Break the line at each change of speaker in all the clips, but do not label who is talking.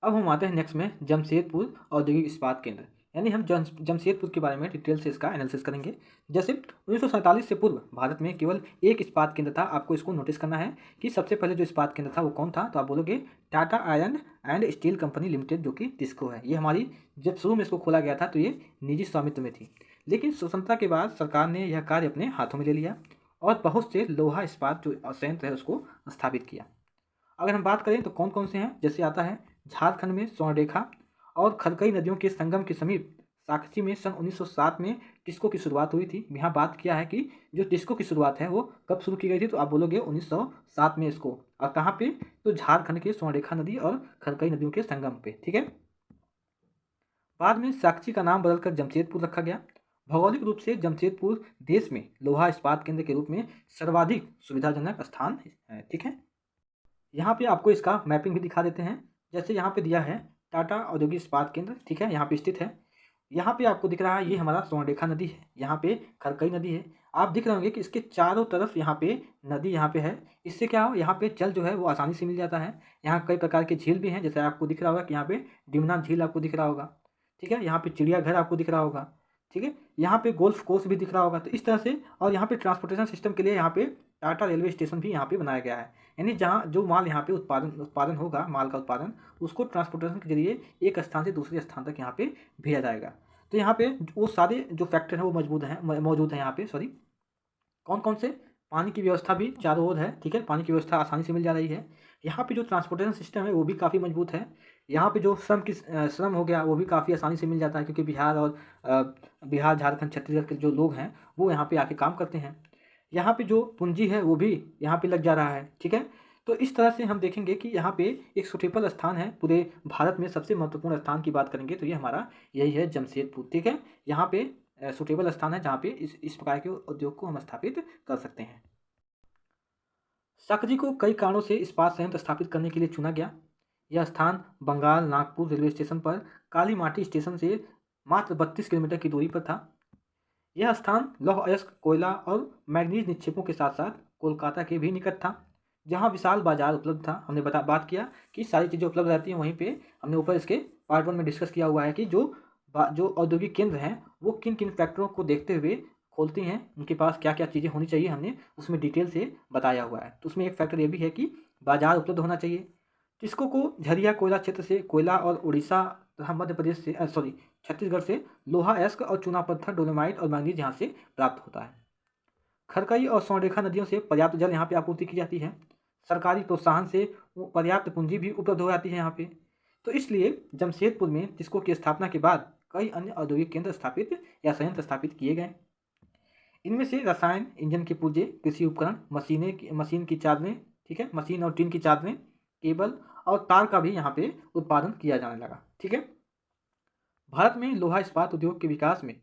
अब हम आते हैं नेक्स्ट में जमशेदपुर औद्योगिक इस्पात केंद्र, यानी हम जमशेदपुर के बारे में डिटेल से इसका एनालिसिस करेंगे। जैसे 1947 से पूर्व भारत में केवल एक इस्पात केंद्र था। आपको इसको नोटिस करना है कि सबसे पहले जो इस्पात केंद्र था वो कौन था, तो आप बोलोगे Tata iron and steel company limited, जो कि टिस्को है। ये हमारी जब शुरू में इसको खोला गया था तो ये निजी स्वामित्व में थी, लेकिन स्वतंत्रता के बाद सरकार ने यह कार्य अपने हाथों में ले लिया और बहुत से लोहा इस्पात जो संयंत्र है उसको स्थापित किया। अगर हम बात करें तो कौन कौन से हैं, जैसे आता है झारखंड में स्वर्णरेखा और खरकई नदियों के संगम के समीप साकची में सन 1907 में टिस्को की शुरुआत हुई थी। यहाँ बात किया है कि जो टिस्को की शुरुआत है वो कब शुरू की गई थी, तो आप बोलोगे 1907 में इसको। और कहाँ पे, तो झारखंड के स्वर्णरेखा नदी और खरकई नदियों के संगम पे, ठीक है। बाद में साकची का नाम बदलकर जमशेदपुर रखा गया। भौगोलिक रूप से जमशेदपुर देश में लोहा इस्पात केंद्र के रूप में सर्वाधिक सुविधाजनक स्थान है, ठीक है। यहाँ पे आपको इसका मैपिंग भी दिखा देते हैं। जैसे यहाँ पे दिया है टाटा औद्योगिक इस्पात केंद्र, ठीक है, यहाँ पे स्थित है। यहाँ पे आपको दिख रहा है ये हमारा स्वर्णरेखा नदी है, यहाँ पे खरकई नदी है। आप दिख रहे होंगे कि इसके चारों तरफ यहाँ पे नदी यहाँ पे है। इससे क्या हो, यहाँ पे जल जो है वो आसानी से मिल जाता है। यहाँ कई प्रकार के झील भी हैं, जैसे आपको दिख रहा होगा कि यहाँ पे डिमना झील आपको दिख रहा होगा, ठीक है। यहाँ पे चिड़ियाघर आपको दिख रहा होगा, ठीक है। यहाँ पे गोल्फ कोर्स भी दिख रहा होगा। तो इस तरह से, और यहाँ पे ट्रांसपोर्टेशन सिस्टम के लिए यहाँ पे टाटा रेलवे स्टेशन भी यहाँ पे बनाया गया है। यानी जहाँ जो माल यहाँ पे उत्पादन होगा, माल का उत्पादन, उसको ट्रांसपोर्टेशन के जरिए एक स्थान से दूसरे स्थान तक यहाँ पे भेजा जाएगा। तो यहाँ पे वो सारे जो फैक्टर हैं वो मौजूद हैं यहाँ पे, सॉरी। कौन कौन से, पानी की व्यवस्था भी चारों ओर है, ठीक है, पानी की व्यवस्था आसानी से मिल जा रही है। यहाँ पे जो ट्रांसपोर्टेशन सिस्टम है वो भी काफ़ी मजबूत है। यहाँ पे जो श्रम हो गया वो भी काफ़ी आसानी से मिल जाता है, क्योंकि बिहार झारखंड छत्तीसगढ़ के जो लोग हैं वो यहाँ पे आके काम करते हैं। यहाँ पे जो पूंजी है वो भी यहाँ पे लग जा रहा है, ठीक है। तो इस तरह से हम देखेंगे कि यहाँ पे एक सुटेबल स्थान है। पूरे भारत में सबसे महत्वपूर्ण स्थान की बात करेंगे तो ये हमारा यही है, जमशेदपुर, ठीक है। यहाँ पे सुटेबल स्थान है जहाँ पे इस प्रकार के उद्योग को हम स्थापित कर सकते हैं। साकजी को कई कारणों से इस्पात संयंत्र स्थापित करने के लिए चुना गया। यह स्थान बंगाल नागपुर रेलवे स्टेशन पर काली माटी स्टेशन से मात्र 32 किलोमीटर की दूरी पर था। यह स्थान लौह अयस्क, कोयला और मैग्नीज निक्षेपों के साथ साथ कोलकाता के भी निकट था, जहां विशाल बाजार उपलब्ध था। हमने बात किया कि सारी चीज़ें उपलब्ध रहती हैं वहीं पे। हमने ऊपर इसके पार्ट 1 में डिस्कस किया हुआ है कि जो औद्योगिक केंद्र हैं वो किन किन फैक्टरों को देखते हुए खोलती हैं, उनके पास क्या क्या चीज़ें होनी चाहिए, हमने उसमें डिटेल से बताया हुआ है। तो उसमें एक फैक्टर ये भी है कि बाजार उपलब्ध होना चाहिए। टिस्को को झरिया कोयला क्षेत्र से कोयला और उड़ीसा तथा मध्य प्रदेश से छत्तीसगढ़ से लोहा अयस्क और चूना पत्थर, डोलोमाइट और मैंगनीज यहाँ से प्राप्त होता है। खरकई और स्वर्णरेखा नदियों से पर्याप्त जल यहाँ पे आपूर्ति की जाती है। सरकारी प्रोत्साहन से पर्याप्त पूंजी भी उपलब्ध हो जाती है यहाँ पे। तो इसलिए जमशेदपुर में टिस्को की स्थापना के बाद कई अन्य औद्योगिक केंद्र स्थापित या संयंत्र स्थापित किए गए। इनमें से रसायन इंजन के पुर्जे, कृषि उपकरण, मशीन की चादरें, ठीक है, मशीन और टीन की चादरें, केबल और तार का भी यहाँ पे उत्पादन किया जाने लगा, ठीक है। भारत में लोहा इस्पात उद्योग के विकास में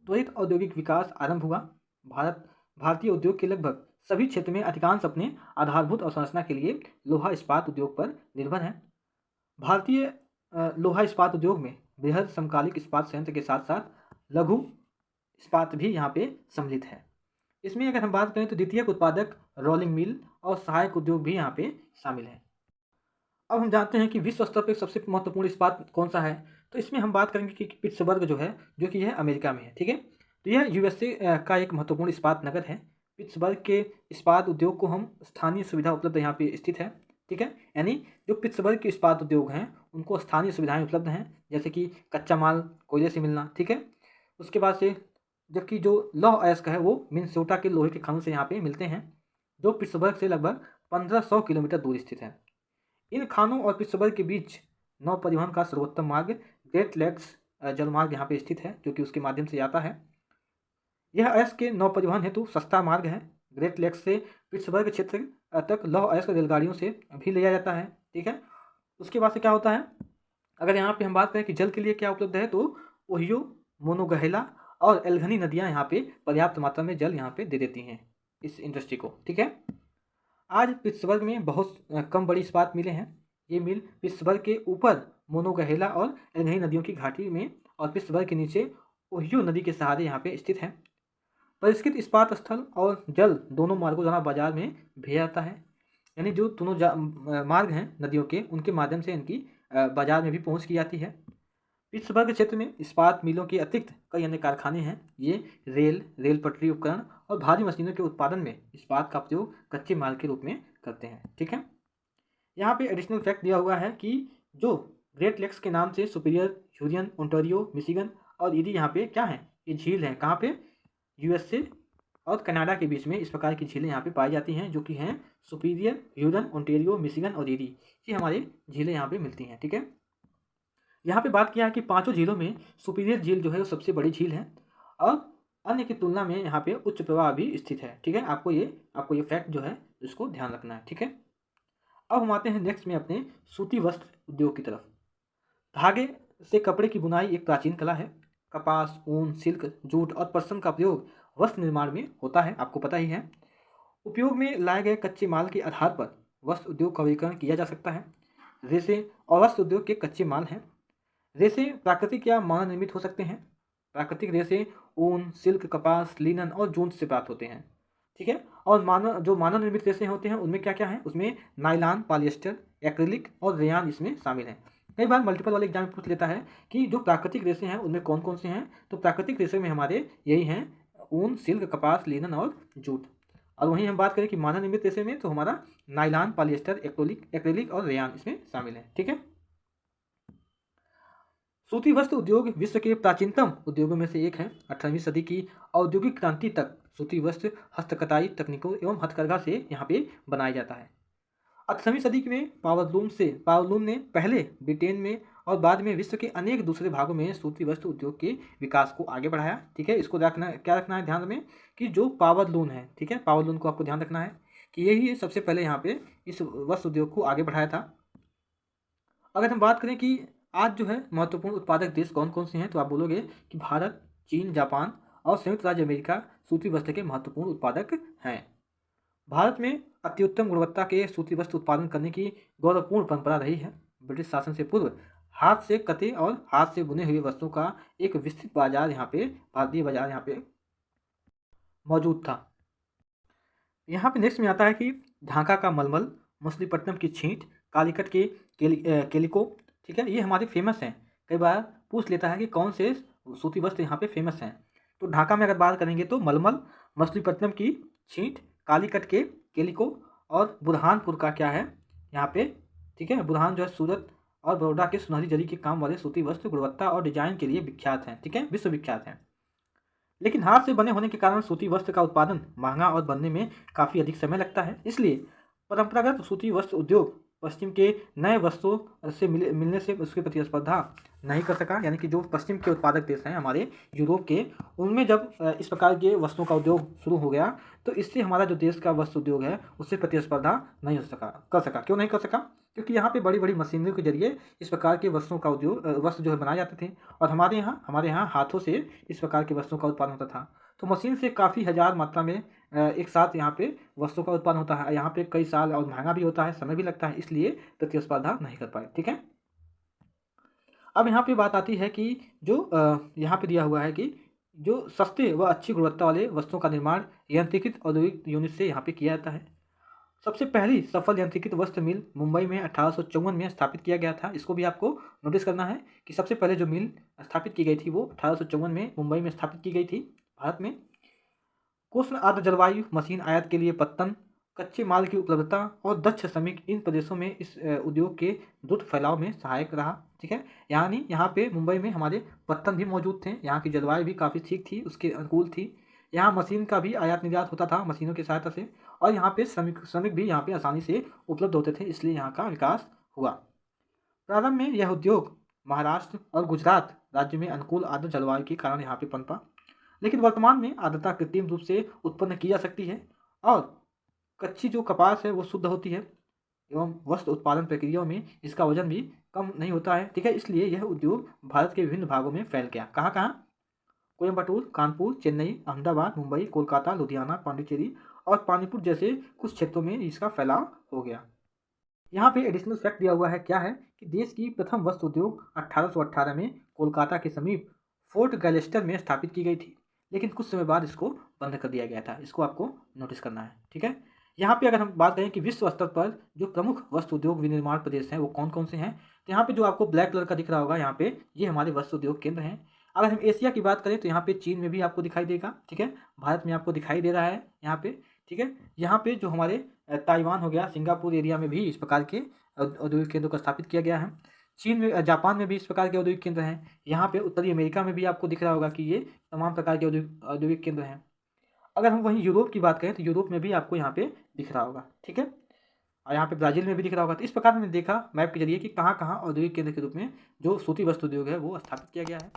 त्वरित औद्योगिक विकास आरंभ हुआ। भारतीय उद्योग के लगभग सभी क्षेत्र में अधिकांश अपने आधारभूत अवसंरचना के लिए लोहा इस्पात उद्योग पर निर्भर हैं। भारतीय लोहा इस्पात उद्योग में बृहद समकालिक इस्पात संयंत्र के साथ साथ लघु इस्पात भी यहाँ पे सम्मिलित है। इसमें अगर हम बात करें तो द्वितीयक उत्पादक, रोलिंग मिल और सहायक उद्योग भी यहाँ पे शामिल है। अब हम जानते हैं कि विश्व स्तर पर सबसे महत्वपूर्ण इस्पात कौन सा है। तो इसमें हम बात करेंगे कि पिट्सबर्ग जो है, जो कि यह अमेरिका में है, ठीक है। तो यह यूएसए का एक महत्वपूर्ण इस्पात नगर है। पिट्सबर्ग के इस्पात उद्योग को हम स्थानीय सुविधा उपलब्ध यहाँ पे स्थित है, ठीक है। यानी जो पिट्सबर्ग के इस्पात उद्योग हैं उनको स्थानीय सुविधाएं उपलब्ध हैं, जैसे कि कच्चा माल कोयले से मिलना, ठीक है। उसके बाद से जबकि जो लौह अयस्क है वो मिनेसोटा के लोहे के खानों से यहाँ पे मिलते हैं, जो पिट्सबर्ग से लगभग 1500 किलोमीटर दूर स्थित है। इन खानों और पिट्सबर्ग के बीच नौ परिवहन का सर्वोत्तम मार्ग ग्रेट लेक्स जलमार्ग यहाँ पे स्थित है, जो कि उसके माध्यम से जाता है। यह अयस्क के नौ परिवहन हेतु सस्ता मार्ग है। ग्रेट लेक्स से पिट्सबर्ग क्षेत्र तक लौह अयस्क रेलगाड़ियों से भी ले जाया जाता है, ठीक है। उसके बाद से क्या होता है, अगर यहाँ पे हम बात करें कि जल के लिए क्या उपलब्ध है, तो ओहियो, मोनोगहेला और एल्गनी नदियाँ यहाँ पे पर्याप्त मात्रा में जल यहाँ पे दे देती हैं इस इंडस्ट्री को, ठीक है। आज पिट्सबर्ग में बहुत कम बड़ी इस्पात मिलें हैं। ये मिल पिट्सबर्ग के ऊपर मोनोगहेला और एल्गनी नदियों की घाटी में और पिट्सबर्ग के नीचे ओहियो नदी के सहारे यहाँ पे स्थित है। परिष्कृत इस्पात स्थल और जल दोनों मार्गों द्वारा बाजार में भेजा जाता है। यानी जो दोनों मार्ग हैं नदियों के, उनके माध्यम से इनकी बाजार में भी पहुंच की जाती है। पिट्सबर्ग क्षेत्र में इस्पात मिलों के अतिरिक्त कई अन्य कारखाने हैं। ये रेल पटरी उपकरण और भारी मशीनों के उत्पादन में इस्पात का प्रयोग कच्चे माल के रूप में करते हैं। ठीक है, यहाँ पे एडिशनल फैक्ट दिया हुआ है कि जो ग्रेट लेक्स के नाम से सुपीरियर, ह्यूरियन, ओंटारियो, मिशिगन और ईरी यहाँ पे क्या है, ये झील है। कहाँ पे, यूएसए और कनाडा के बीच में इस प्रकार की झीलें यहाँ पे पाई जाती हैं, जो कि हैं सुपीरियर, ह्यूरन, ओंटारियो, मिशिगन और ईरी। ये हमारे झीलें यहाँ पे मिलती हैं। ठीक है, यहाँ पे बात किया है कि पांचों झीलों में सुपीरियर झील जो है वो सबसे बड़ी झील है और अन्य की तुलना में यहाँ पे उच्च प्रवाह भी स्थित है। ठीक है, आपको ये फैक्ट जो है इसको ध्यान रखना है। ठीक है, अब हम आते हैं नेक्स्ट में अपने सूती वस्त्र उद्योग की तरफ। धागे से कपड़े की बुनाई एक प्राचीन कला है। कपास, ऊन, सिल्क, जूट और पशम का प्रयोग वस्त्र निर्माण में होता है, आपको पता ही है। उपयोग में लाए गए कच्चे माल के आधार पर वस्त्र उद्योग का वर्गीकरण किया जा सकता है। रेशे और वस्त्र उद्योग के कच्चे माल हैं। रेशे प्राकृतिक या मानव निर्मित हो सकते हैं। प्राकृतिक रेशे ऊन, सिल्क, कपास, लिनन और जूट से प्राप्त होते हैं। ठीक है, और मानव निर्मित रेशे होते हैं उनमें क्या क्या है, उसमें नायलॉन, पॉलिएस्टर, एक्रिलिक और रेयान इसमें शामिल हैं। कई बार मल्टीपल वाले एग्जाम पूछ लेता है कि जो प्राकृतिक रेशे हैं उनमें कौन कौन से हैं, तो प्राकृतिक रेशे में हमारे यही हैं, ऊन, सिल्क, कपास, लिनन और जूट। और वहीं हम बात करें कि मानव निर्मित रेशे में, तो हमारा नायलॉन, पॉलिएस्टर, एक्रिलिक और रेयान इसमें शामिल है। ठीक है, सूती वस्त्र उद्योग विश्व के प्राचीनतम उद्योगों में से एक है। 18वीं सदी की औद्योगिक क्रांति तक सूती वस्त्र हस्तकताई तकनीकों एवं हथकरघा से यहाँ पे बनाया जाता है। 18वीं सदी में पावरलूम ने पहले ब्रिटेन में और बाद में विश्व के अनेक दूसरे भागों में सूती वस्त्र उद्योग के विकास को आगे बढ़ाया। ठीक है, इसको क्या रखना है ध्यान में कि जो पावरलूम है, ठीक है, पावरलूम को आपको ध्यान रखना है कि यही सबसे पहले यहाँ पे इस वस्त्र उद्योग को आगे बढ़ाया था। अगर हम बात करें कि आज जो है महत्वपूर्ण उत्पादक देश कौन कौन से हैं, तो आप बोलोगे कि भारत, चीन, जापान और संयुक्त राज्य अमेरिका सूती वस्त्र के महत्वपूर्ण उत्पादक हैं। भारत में अत्युत्तम गुणवत्ता के सूती वस्त्र उत्पादन करने की गौरवपूर्ण परंपरा रही है। ब्रिटिश शासन से पूर्व हाथ से कते और हाथ से बुने हुए वस्त्रों का एक विस्तृत बाजार यहाँ पे, भारतीय बाजार यहाँ पे मौजूद था। यहाँ पे नेक्स्ट में आता है कि ढाका का मलमल, मछलीपट्टनम की छींट, कालीकट के केलिको। ठीक है, ये हमारे फेमस हैं। कई बार पूछ लेता है कि कौन से सूती वस्त्र यहाँ पे फेमस हैं, तो ढाका में अगर बात करेंगे तो मलमल, मछलीपट्टनम की छींट, कालीकट के केलिको और बुरहानपुर का क्या है यहाँ पे। ठीक है, बुरहान जो है सूरत और बड़ौदा के सुनहरी जरी के काम वाले सूती वस्त्र गुणवत्ता और डिजाइन के लिए विख्यात हैं। ठीक है, विश्व विख्यात हैं। लेकिन हाथ से बने होने के कारण सूती वस्त्र का उत्पादन महंगा और बनने में काफ़ी अधिक समय लगता है। इसलिए परंपरागत सूती वस्त्र उद्योग पश्चिम के नए वस्त्रों से मिलने से उसकी प्रतिस्पर्धा नहीं कर सका। यानी कि जो पश्चिम के उत्पादक देश हैं हमारे यूरोप के, उनमें जब इस प्रकार के वस्त्रों का उद्योग शुरू हो गया, तो इससे हमारा जो देश का वस्त्र उद्योग है उससे प्रतिस्पर्धा नहीं कर सका। क्यों नहीं कर सका? क्योंकि यहाँ पे बड़ी बड़ी मशीनरी के जरिए इस प्रकार के वस्त्रों का उद्योग वस्त्र जो है बनाए जाते थे, और हमारे यहाँ हाथों से इस प्रकार के वस्त्रों का उत्पादन होता था। तो मशीन से काफ़ी हज़ार मात्रा में एक साथ यहाँ पे वस्तुओं का उत्पादन होता है। यहाँ पे कई साल और महंगा भी होता है, समय भी लगता है, इसलिए प्रतिस्पर्धा नहीं कर पाए। ठीक है, अब यहाँ पे बात आती है कि जो यहाँ पे दिया हुआ है कि जो सस्ते व अच्छी गुणवत्ता वाले वस्तुओं का निर्माण यंत्रीकृत औद्योगिक यूनिट से यहाँ पे किया जाता है। सबसे पहली सफल यंत्रीकृत वस्त्र मिल मुंबई में 1854 में स्थापित किया गया था। इसको भी आपको नोटिस करना है कि सबसे पहले जो मिल स्थापित की गई थी वो 1854 में मुंबई में स्थापित की गई थी भारत में। उष्ण आर्द्र जलवायु, मशीन आयात के लिए पत्तन, कच्चे माल की उपलब्धता और दक्ष श्रमिक इन प्रदेशों में इस उद्योग के द्रुत फैलाव में सहायक रहा। ठीक है, यानी यहाँ पे मुंबई में हमारे पत्तन भी मौजूद थे। यहाँ की जलवायु भी काफ़ी ठीक थी, उसके अनुकूल थी। यहाँ मशीन का भी आयात निर्यात होता था मशीनों की सहायता से, और यहाँ पे श्रमिक भी यहाँ पे आसानी से उपलब्ध होते थे, इसलिए यहाँ का विकास हुआ। प्रारंभ में यह उद्योग महाराष्ट्र और गुजरात राज्य में अनुकूल आर्द्र जलवायु के कारण यहाँ पे पनपा, लेकिन वर्तमान में आर्द्रता कृत्रिम रूप से उत्पन्न की जा सकती है और कच्ची जो कपास है वो शुद्ध होती है एवं वस्त्र उत्पादन प्रक्रियाओं में इसका वजन भी कम नहीं होता है। ठीक है, इसलिए यह उद्योग भारत के विभिन्न भागों में फैल गया। कहाँ कहाँ? कोयम्बटूर, कानपुर, चेन्नई, अहमदाबाद, मुंबई, कोलकाता, लुधियाना, पांडिचेरी और पानीपुर जैसे कुछ क्षेत्रों में इसका फैलाव हो गया। यहाँ पे एडिशनल फैक्ट दिया हुआ है, क्या है कि देश की प्रथम वस्त्र उद्योग 1818 में कोलकाता के समीप फोर्ट गैलेस्टर में स्थापित की गई थी, लेकिन कुछ समय बाद इसको बंद कर दिया गया था। इसको आपको नोटिस करना है। ठीक है, यहाँ पे अगर हम बात करें कि विश्व स्तर पर जो प्रमुख वस्त्र उद्योग विनिर्माण प्रदेश हैं वो कौन कौन से हैं, तो यहाँ पे जो आपको ब्लैक कलर का दिख रहा होगा यहाँ पे, ये हमारे वस्त्र उद्योग केंद्र हैं। अगर हम एशिया की बात करें तो यहाँ पे चीन में भी आपको दिखाई देगा, ठीक है, भारत में आपको दिखाई दे रहा है यहाँ पे, ठीक है। यहाँ पे जो हमारे ताइवान हो गया, सिंगापुर एरिया में भी इस प्रकार के औद्योगिक केंद्रों को स्थापित किया गया है। चीन में, जापान में भी इस प्रकार के औद्योगिक केंद्र हैं। यहाँ पे उत्तरी अमेरिका में भी आपको दिख रहा होगा कि ये तमाम प्रकार के औद्योगिक केंद्र हैं। अगर हम वहीं यूरोप की बात करें तो यूरोप में भी आपको यहाँ पे दिख रहा होगा, ठीक है, और यहाँ पे ब्राज़ील में भी दिख रहा होगा। तो इस प्रकार हमने देखा मैप के जरिए कि कहाँ-कहाँ औद्योगिक केंद्र के रूप में जो सूती वस्त्र उद्योग है वो स्थापित किया गया है।